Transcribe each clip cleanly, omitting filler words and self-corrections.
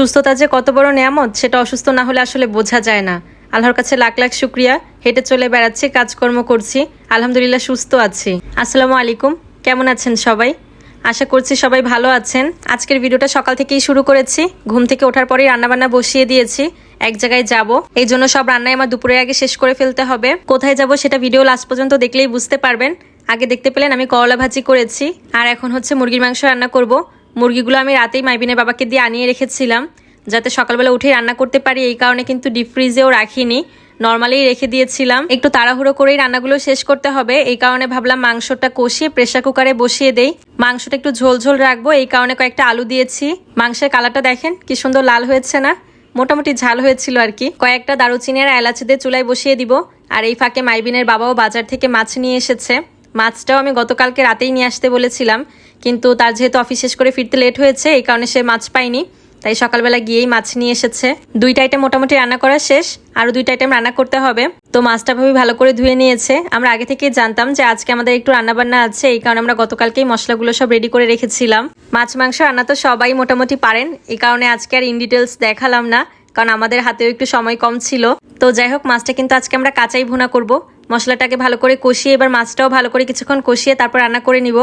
সুস্থতা যে কত বড় নিয়ামত সেটা অসুস্থ না হলে আসলে বোঝা যায় না। আল্লাহর কাছে লাখ লাখ শুক্রিয়া, হেঁটে চলে বেড়াচ্ছি, কাজকর্ম করছি, আলহামদুলিল্লাহ সুস্থ আছি। আসসালামু আলাইকুম, কেমন আছেন সবাই? আশা করছি সবাই ভালো আছেন। আজকের ভিডিওটা সকাল থেকেই শুরু করেছি। ঘুম থেকে ওঠার পরেই রান্নাবান্না বসিয়ে দিয়েছি। এক জায়গায় যাব, এই জন্য সব রান্নাই আমার দুপুরের আগে শেষ করে ফেলতে হবে। কোথায় যাব সেটা ভিডিও লাস্ট পর্যন্ত দেখলেই বুঝতে পারবেন। আগে দেখতে পেলেন আমি করলা ভাজি করেছি, আর এখন হচ্ছে মুরগির মাংস রান্না করব। মুরগিগুলো আমি রাতেই মাইবিনের বাবাকে দিয়ে আনিয়ে রেখেছিলাম যাতে সকালবেলা উঠে রান্না করতে পারি, এই কারণে কিন্তু ডিপ ফ্রিজেও রাখিনি, নর্মালি রেখে দিয়েছিলাম। একটু তাড়াহুড়ো করেই রান্নাগুলো শেষ করতে হবে, এই কারণে ভাবলাম মাংসটা কষিয়ে প্রেসার কুকারে বসিয়ে দেই। মাংসটা একটু ঝোল ঝোল রাখবো, এই কারণে কয়েকটা আলু দিয়েছি। মাংসের কালারটা দেখেন কি সুন্দর লাল হয়েছে না? মোটামুটি ঝাল হয়েছিল আর কি। কয়েকটা দারুচিনি আর এলাচ দিয়ে চুলায় বসিয়ে দিব। আর এই ফাঁকে মাইবিনের বাবাও বাজার থেকে মাছ নিয়ে এসেছে। মাছটাও আমি গতকালকে রাতেই নিয়ে আসতে বলেছিলাম, কিন্তু তার যেহেতু অফিস শেষ করে ফিরতে লেট হয়েছে, এই কারণে সে মাছ পায়নি, তাই সকালবেলা গিয়েই মাছ নিয়ে এসেছে। দুইটা আইটেম মোটামুটি রান্না করা শেষ, আরও দুইটা আইটেম রান্না করতে হবে। তো মাছটা ভাবে ভালো করে ধুয়ে নিয়েছে। আমরা আগে থেকেই জানতাম যে আজকে আমাদের একটু রান্নাবান্না আছে, এই কারণে আমরা গতকালকেই মশলাগুলো সব রেডি করে রেখেছিলাম। মাছ মাংস রান্না তো সবাই মোটামুটি পারেন, এই কারণে আজকে আর ইন ডিটেলস দেখালাম না, কারণ আমাদের হাতেও একটু সময় কম ছিল। তো যাই হোক, মাছটা কিন্তু আজকে আমরা কাঁচাই ভুনা করব। মশলাটাকে ভালো করে কষিয়ে এবার মাছটাও ভালো করে কিছুক্ষণ কষিয়ে তারপর রান্না করে নিব।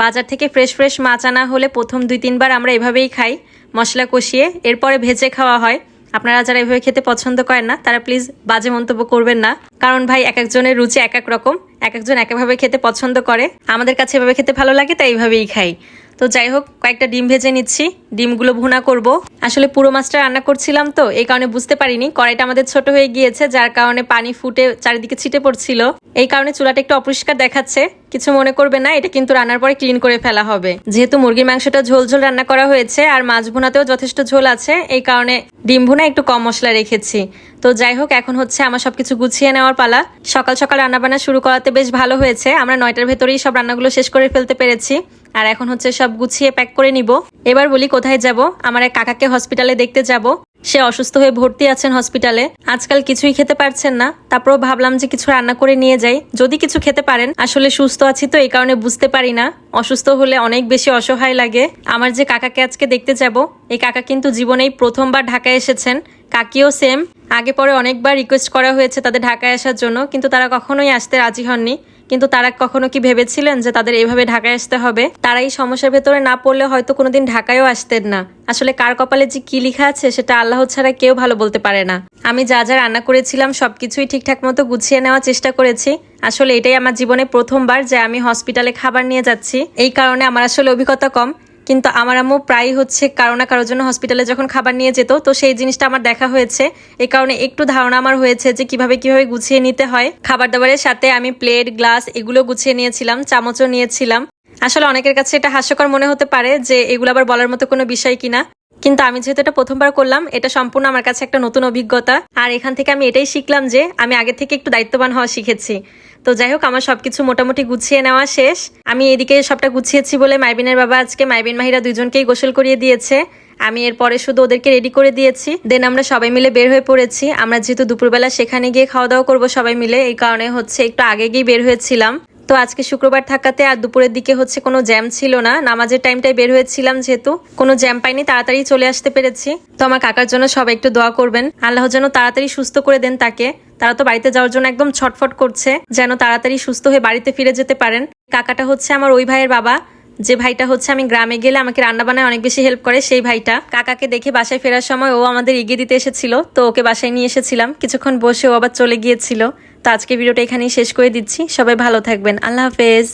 বাজার থেকে ফ্রেশ মাছ আনা হলে প্রথম 2-3 বার আমরা এভাবেই খাই, মশলা কষিয়ে, এরপরে ভেজে খাওয়া হয়। আপনারা যারা এভাবে খেতে পছন্দ করেন না তারা প্লিজ বাজে মন্তব্য করবেন না, কারণ ভাই এক একজনের রুচি এক এক রকম, এক একজন এক একভাবে খেতে পছন্দ করে। আমাদের কাছে এভাবে খেতে ভালো লাগে, তাই এইভাবেই খাই। তো যাই হোক, কয়েকটা ডিম ভেজে নিচ্ছি, ডিমগুলো ভুনা করব। আসলে পুরো মাছটা রান্না করছিলাম তো এই কারণে বুঝতে পারিনি কড়াইটা আমাদের ছোট হয়ে গিয়েছে, যার কারণে পানি ফুটে চারিদিকে ছিটে পড়ছিল, এই কারণে চুলাটা একটু অপরিষ্কার দেখাচ্ছে। কিছু মনে করবে না, এটা কিন্তু রান্নার পরে ক্লিন করে ফেলা হবে। যেহেতু মুরগির মাংসটা ঝোল ঝোল রান্না করা হয়েছে আর মাছ ভুনাতেও যথেষ্ট ঝোল আছে, এই কারণে ডিম ভুনা একটু কম মশলা রেখেছি। তো যাই হোক, এখন হচ্ছে আমার সবকিছু গুছিয়ে নেওয়ার পালা। সকাল সকাল রান্নাবান্না শুরু করাতে বেশ ভালো হয়েছে, আমরা 9টার ভেতরেই সব রান্নাগুলো শেষ করে ফেলতে পেরেছি। আর এখন হচ্ছে সব গুছিয়ে প্যাক করে নিব। এবার বলি কোথায় যাব। আমার এক কাকাকে হসপিটালে দেখতে যাব, সে অসুস্থ হয়ে ভর্তি আছেন হসপিটালে। আজকাল কিছুই খেতে পারছেন না, তারপরেও ভাবলাম যে কিছু রান্না করে নিয়ে যাই, যদি কিছু খেতে পারেন। আসলে সুস্থ আছি তো এই কারণে বুঝতে পারি না, অসুস্থ হলে অনেক বেশি অসহায় লাগে। আমার যে কাকাকে আজকে দেখতে যাব, এই কাকা কিন্তু জীবনেই প্রথমবার ঢাকায় এসেছেন। কাকিও সেম, আগে পরে অনেকবার রিকোয়েস্ট করা হয়েছে তাদের ঢাকায় আসার জন্য, কিন্তু তারা কখনোই আসতে রাজি হননি। কিন্তু তারা কখনো কি ভেবেছিলেন যে তাদের এইভাবে ঢাকায় আসতে হবে? তারা এই সমস্যার ভেতরে না পড়লে হয়তো কোনোদিন ঢাকায়ও আসতেন না। আসলে কার কপালে যে কি লেখা আছে সেটা আল্লাহ ছাড়া কেউ ভালো বলতে পারে না। আমি যা যা রান্না করেছিলাম সবকিছুই ঠিকঠাক মতো গুছিয়ে নেওয়ার চেষ্টা করেছি। আসলে এটাই আমার জীবনে প্রথমবার যে আমি হসপিটালে খাবার নিয়ে যাচ্ছি, এই কারণে আমার আসলে অভিজ্ঞতা কম। কিন্তু আমার আম্মু প্রায় হচ্ছে কারো না কারোর জন্য হসপিটালে যখন খাবার নিয়ে যেত, তো সেই জিনিসটা আমার দেখা হয়েছে, এই কারণে একটু ধারণা আমার হয়েছে যে কিভাবে গুছিয়ে নিতে হয়। খাবার দাবারের সাথে আমি প্লেট, গ্লাস এগুলো গুছিয়ে নিয়েছিলাম, চামচও নিয়েছিলাম। আসলে অনেকের কাছে এটা হাস্যকর মনে হতে পারে যে এগুলো আবার বলার মতো কোনো বিষয় কিনা, কিন্তু আমি যেহেতু এটা প্রথমবার করলাম, এটা সম্পূর্ণ আমার কাছে একটা নতুন অভিজ্ঞতা। আর এখান থেকে আমি এটাই শিখলাম যে আমি আগে থেকে একটু দায়িত্ববান হওয়া শিখেছি। তো যাই হোক, আমার সবকিছু মোটামুটি গুছিয়ে নেওয়া শেষ। আমি এদিকে সবটা গুছিয়েছি বলে মাইবিনের বাবা আজকে মাইবিন মাহিরা দুইজনকেই গোসল করিয়ে দিয়েছে। আমি এরপরে শুধু ওদেরকে রেডি করে দিয়েছি, দেন আমরা সবাই মিলে বের হয়ে পড়েছি। আমরা যেহেতু দুপুরবেলা সেখানে গিয়ে খাওয়া দাওয়া করবো সবাই মিলে, এই কারণে হচ্ছে একটু আগে গিয়ে বের হয়েছিলাম। তো আজকে শুক্রবার থাকাতে আর দুপুরের দিকে হচ্ছে কোনো জ্যাম ছিল না, নামাজের টাইমটাই বের হয়েছিলাম, যেহেতু কোনো জ্যাম পাইনি, তাড়াতাড়ি চলে আসতে পেরেছি। তো আমার কাকার জন্য সবাই একটু দোয়া করবেন, আল্লাহ যেন তাড়াতাড়ি সুস্থ করে দেন তাকে। তারা তো বাড়িতে যাওয়ার জন্য একদম ছটফট করছে, যেন তাড়াতাড়ি সুস্থ হয়ে বাড়িতে ফিরে যেতে পারেন। কাকাটা হচ্ছে আমার ওই ভাইয়ের বাবা, যে ভাইটা হচ্ছে আমি গ্রামে গেলে আমাকে রান্না বান্নায় অনেক বেশি হেল্প করে, সেই ভাইটা। কাকাকে দেখে বাসায় ফেরার সময় ও আমাদের এগিয়ে দিতে এসেছিল, তো ওকে বাসায় নিয়ে এসেছিলাম, কিছুক্ষণ বসে ও আবার চলে গিয়েছিল। তো আজকে ভিডিওটা এখানেই শেষ করে দিচ্ছি। সবাই ভালো থাকবেন, আল্লাহ হাফেজ।